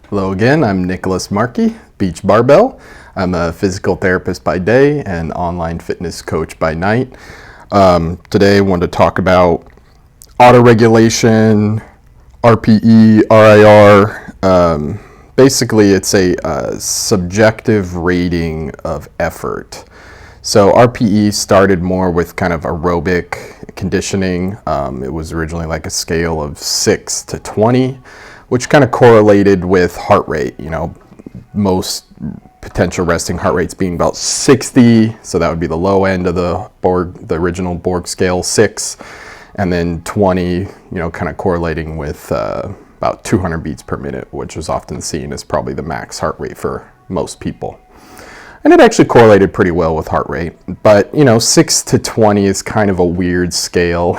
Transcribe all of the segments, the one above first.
Hello again, I'm Nicholas Markey, Beach Barbell. I'm a physical therapist by day and online fitness coach by night. Today I wanted to talk about autoregulation, RPE, RIR. Basically it's a subjective rating of effort. So RPE started more with kind of aerobic conditioning. It was originally like a scale of 6 to 20, which kind of correlated with heart rate. You know, most potential resting heart rates being about 60, so that would be the low end of the original Borg scale, 6, and then 20, kind of correlating with about 200 beats per minute, which is often seen as probably the max heart rate for most people. And it actually correlated pretty well with heart rate, but 6 to 20 is kind of a weird scale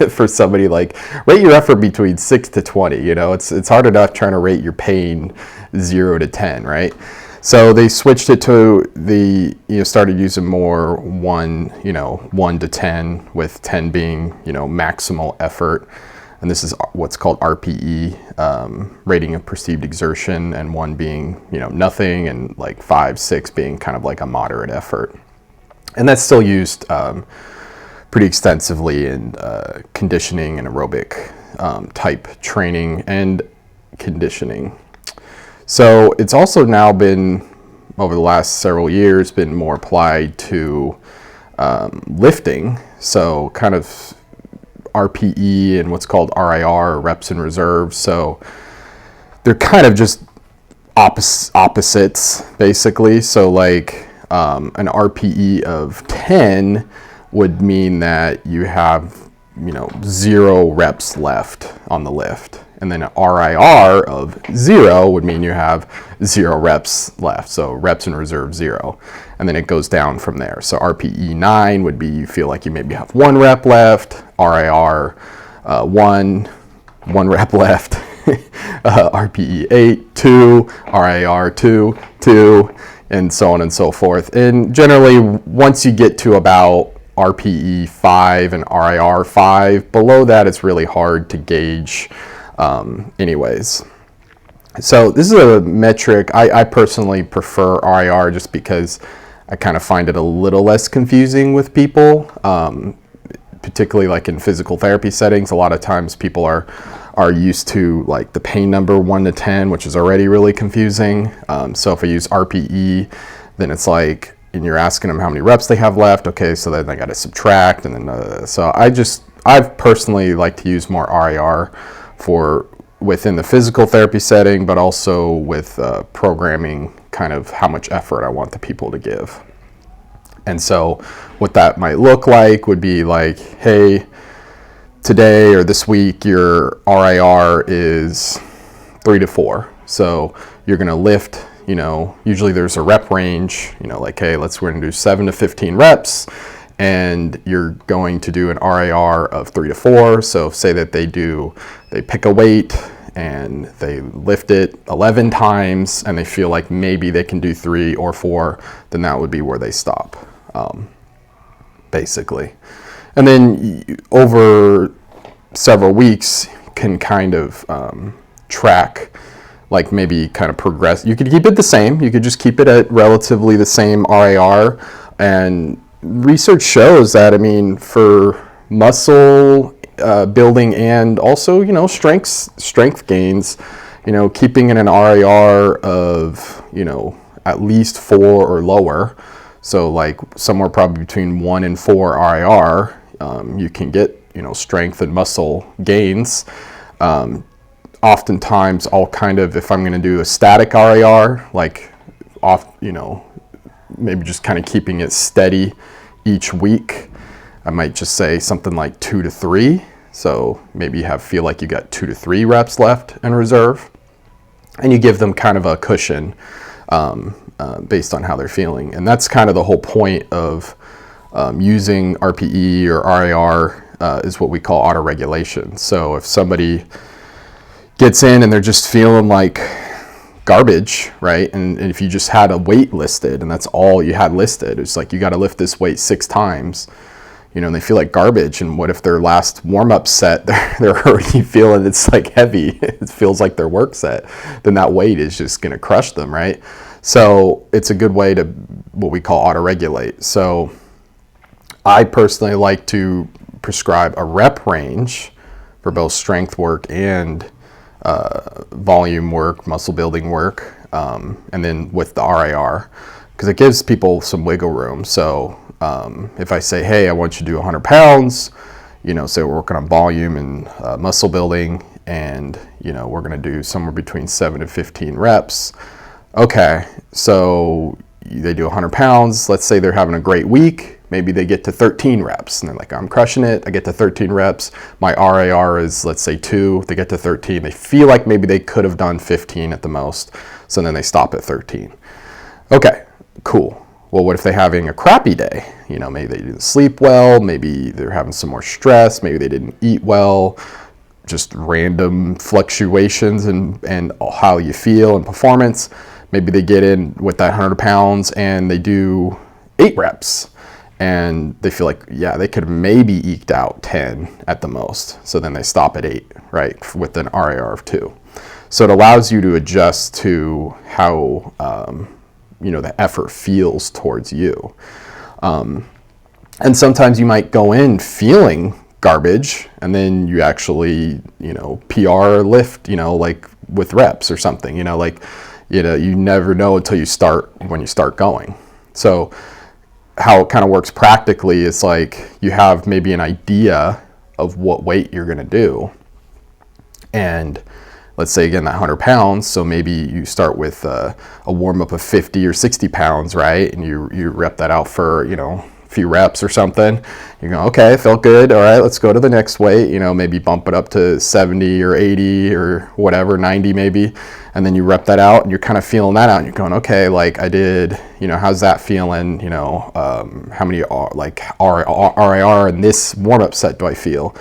for somebody. Like, rate your effort between 6 to 20. It's hard enough trying to rate your pain 0 to 10, right? So they switched it to started using more 1 to 10, with 10 being maximal effort. And this is what's called RPE, rating of perceived exertion, and 1 being, nothing, and like 5, 6 being kind of like a moderate effort. And that's still used pretty extensively in conditioning and aerobic type training and conditioning. So it's also now been, over the last several years, been more applied to lifting. So kind of RPE and what's called RIR, or reps in reserve. So they're kind of just opposites, basically. So like an RPE of 10 would mean that you have 0 reps left on the lift. And then an RIR of 0 would mean you have 0 reps left. So reps in reserve 0. And then it goes down from there. So RPE 9 would be you feel like you maybe have 1 rep left. RIR 1 rep left. RPE 8, 2, RIR 2, 2, and so on and so forth. And generally, once you get to about RPE 5 and RIR 5, below that it's really hard to gauge anyways. So this is a metric. I personally prefer RIR just because I kind of find it a little less confusing with people, particularly like in physical therapy settings. A lot of times people are used to like the pain number 1 to 10, which is already really confusing. So if I use RPE, then it's like, and you're asking them how many reps they have left. Okay, so then I got to subtract, and then so I've personally like to use more RIR for within the physical therapy setting, but also with programming kind of how much effort I want the people to give. And so what that might look like would be like, hey, today or this week your RIR is 3 to 4. So you're going to lift, usually there's a rep range, like, hey, we're going to do 7 to 15 reps. And you're going to do an RIR of 3 to 4. So say that they pick a weight and they lift it 11 times and they feel like maybe they can do 3 or 4, then that would be where they stop, basically. And then over several weeks can kind of track, like maybe kind of progress. You could keep it the same. You could just keep it at relatively the same RIR. And research shows that, for muscle building and also, strength gains, keeping in an RIR of, at least 4 or lower. So like somewhere probably between 1 and 4 RIR, you can get, strength and muscle gains. Oftentimes I'll kind of, if I'm going to do a static RIR, like maybe just kind of keeping it steady each week, I might just say something like 2 to 3. So maybe you feel like you got 2 to 3 reps left in reserve, and you give them kind of a cushion based on how they're feeling. And that's kind of the whole point of using RPE or RIR is what we call autoregulation. So if somebody gets in and they're just feeling like garbage, right? And if you just had a weight listed and that's all you had listed, it's like you got to lift this weight 6 times, and they feel like garbage. And what if their last warm-up set, they're already feeling it's like heavy, it feels like their work set, then that weight is just going to crush them, right? So it's a good way to what we call auto-regulate. So I personally like to prescribe a rep range for both strength work and volume work, muscle building work, and then with the RIR, because it gives people some wiggle room. So if I say, hey, I want you to do 100 pounds, say we're working on volume and muscle building, and we're going to do somewhere between 7 to 15 reps. Okay, so they do 100 pounds. Let's say they're having a great week. Maybe they get to 13 reps and they're like, I'm crushing it. I get to 13 reps. My RIR is, let's say 2. They get to 13. They feel like maybe they could have done 15 at the most. So then they stop at 13. Okay, cool. Well, what if they're having a crappy day? Maybe they didn't sleep well. Maybe they're having some more stress. Maybe they didn't eat well. Just random fluctuations and how you feel and performance. Maybe they get in with that 100 pounds and they do 8 reps. And they feel like, yeah, they could have maybe eked out 10 at the most. So then they stop at 8, right, with an RIR of 2. So it allows you to adjust to how, the effort feels towards you. And sometimes you might go in feeling garbage, and then you actually, PR lift, like with reps or something, you never know until you start, when you start going. So how it kind of works practically is like you have maybe an idea of what weight you're going to do. And let's say, again, that 100 pounds. So maybe you start with a warm up of 50 or 60 pounds, right? And you rep that out for, a few reps or something. You go, okay, felt good. All right, let's go to the next weight, maybe bump it up to 70 or 80 or whatever, 90 maybe. And then you rep that out and you're kind of feeling that out and you're going, okay, like I did, how's that feeling? How many RIR in this warm up set do I feel?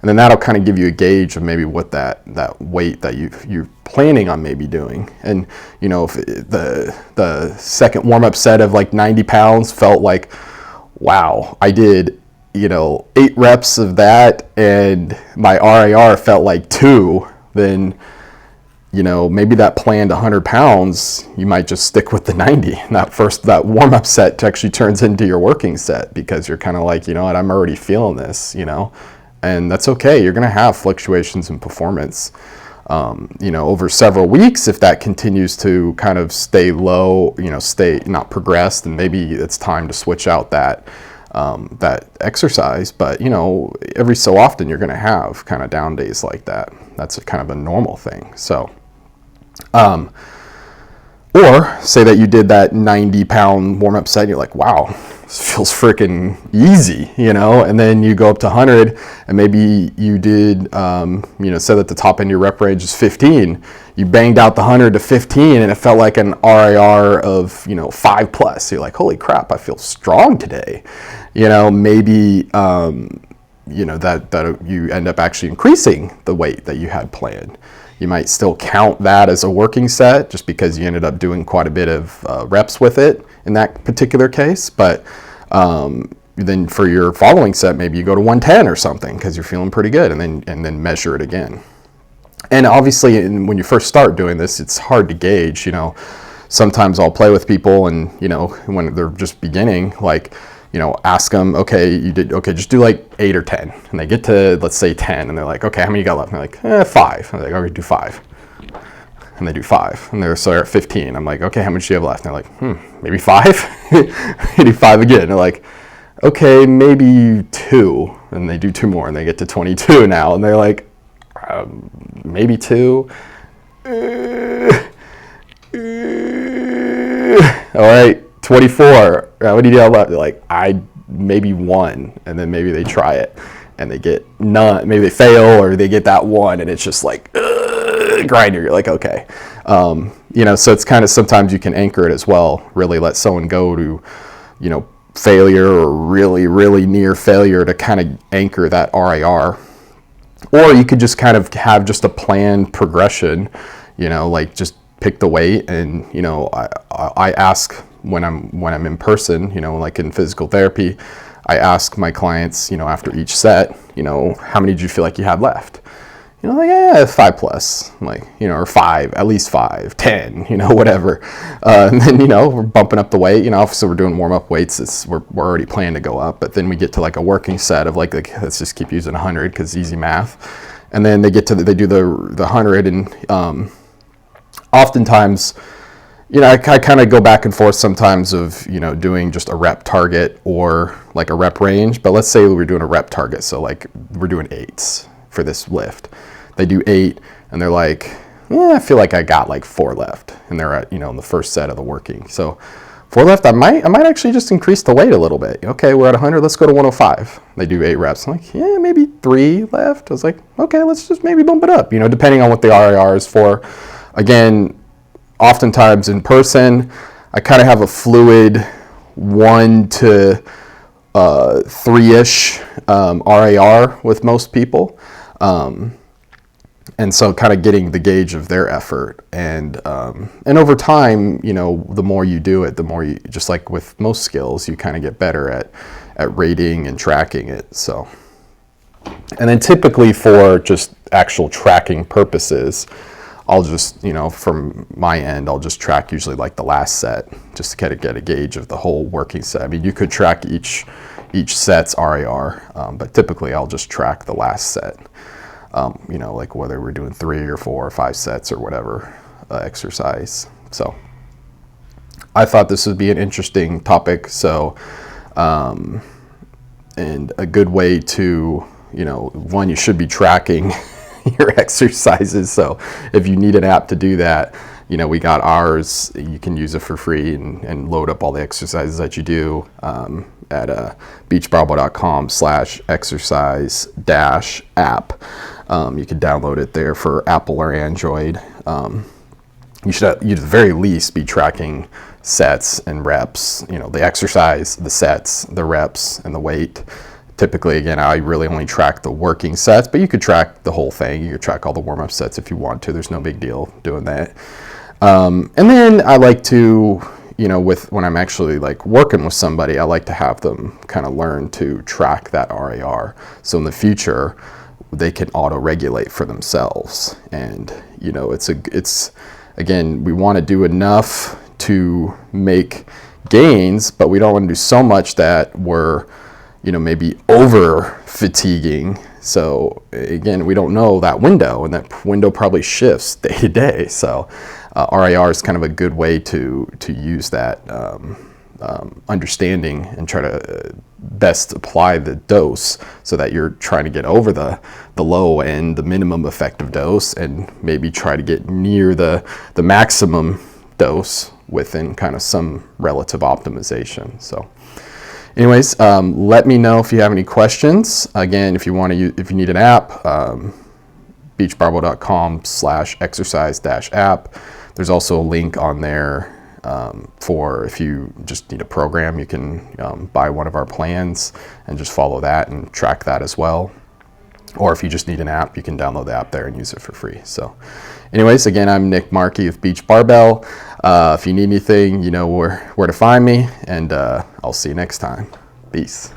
And then that'll kind of give you a gauge of maybe what that weight that you're planning on maybe doing. And, if the second warm up set of like 90 pounds felt like, wow, I did, 8 reps of that and my RIR felt like 2, then, maybe that planned 100 pounds, you might just stick with the 90. And that warm-up set actually turns into your working set because you're kind of like, you know what, I'm already feeling this, and that's okay. You're going to have fluctuations in performance, over several weeks. If that continues to kind of stay low, stay not progress, then maybe it's time to switch out that exercise. But, every so often you're going to have kind of down days like that. That's kind of a normal thing. So, or say that you did that 90-pound warm-up set and you're like, wow, this feels freaking easy, and then you go up to 100 and maybe you did, said that the top end of your rep range is 15. You banged out the 100 to 15 and it felt like an RIR of, 5 plus. So you're like, holy crap, I feel strong today. Maybe, that you end up actually increasing the weight that you had planned. You might still count that as a working set just because you ended up doing quite a bit of reps with it in that particular case. But then for your following set, maybe you go to 110 or something because you're feeling pretty good, and then measure it again. And obviously, when you first start doing this, it's hard to gauge. Sometimes I'll play with people, and when they're just beginning, like, ask them, okay, just do like 8 or 10. And they get to, let's say 10, and they're like, okay, how many you got left? And they're like, 5. I'm like, okay, do 5. And they do 5. And they're at 15. I'm like, okay, how much do you have left? And they're like, maybe 5. They do 5 again. They're like, okay, maybe 2. And they do 2 more, and they get to 22 now. And they're like, maybe 2. All right. 24. What do you have left? They're like, maybe 1, and then maybe they try it and they get none. Maybe they fail or they get that 1, and it's just like grinder. You're like, okay, So it's kind of, sometimes you can anchor it as well. Really let someone go to, failure or really, really near failure to kind of anchor that RIR. Or you could just kind of have just a planned progression. Like just pick the weight, and I ask when I'm in person, like in physical therapy, I ask my clients, after each set, how many did you feel like you had left? Like, yeah, 5+, I'm like, or 5, at least 5, 10, whatever. And then, we're bumping up the weight, so we're doing warm up weights. We're already planning to go up, but then we get to like a working set of like let's just keep using 100 because it's easy math. And then they do the 100, and oftentimes, I kind of go back and forth sometimes of, doing just a rep target or like a rep range. But let's say we're doing a rep target. So like we're doing 8s for this lift. They do 8 and they're like, I feel like I got like 4 left. And they're at, in the first set of the working. So 4 left, I might actually just increase the weight a little bit. Okay, we're at 100, let's go to 105. They do 8 reps. I'm like, yeah, maybe 3 left. I was like, okay, let's just maybe bump it up, depending on what the RIR is for. Again, oftentimes in person, I kind of have a fluid 1 to 3-ish RIR with most people. And so kind of getting the gauge of their effort. And over time, the more you do it, the more you, just like with most skills, you kind of get better at rating and tracking it. So, and then typically for just actual tracking purposes, I'll just, from my end, I'll just track usually like the last set, just to kind of get a gauge of the whole working set. I mean, you could track each set's RIR, but typically I'll just track the last set. Like whether we're doing 3 or 4 or 5 sets or whatever exercise. So I thought this would be an interesting topic. So, and a good way to, one, you should be tracking your exercises. So if you need an app to do that, we got ours. You can use it for free and load up all the exercises that you do at beachbarbell.com/exercise-app. You can download it there for Apple or Android. You should at the very least be tracking sets and reps, the exercise, the sets, the reps, and the weight. Typically, again, I really only track the working sets, but you could track the whole thing. You could track all the warm-up sets if you want to. There's no big deal doing that. And then I like to, when I'm actually like working with somebody, I like to have them kind of learn to track that RIR. So in the future, they can auto-regulate for themselves. And, it's again, we want to do enough to make gains, but we don't want to do so much that we're, maybe over fatiguing. So again, we don't know that window, and that window probably shifts day to day. So RIR is kind of a good way to use that understanding and try to best apply the dose so that you're trying to get over the low end, the minimum effective dose, and maybe try to get near the maximum dose within kind of some relative optimization. So anyways, let me know if you have any questions. Again, if you need an app, beachbarbell.com/exercise-app. There's also a link on there for if you just need a program, you can buy one of our plans and just follow that and track that as well. Or if you just need an app, you can download the app there and use it for free. So anyways, again, I'm Nick Markey with Beach Barbell. If you need anything, you know where to find me, and I'll see you next time. Peace.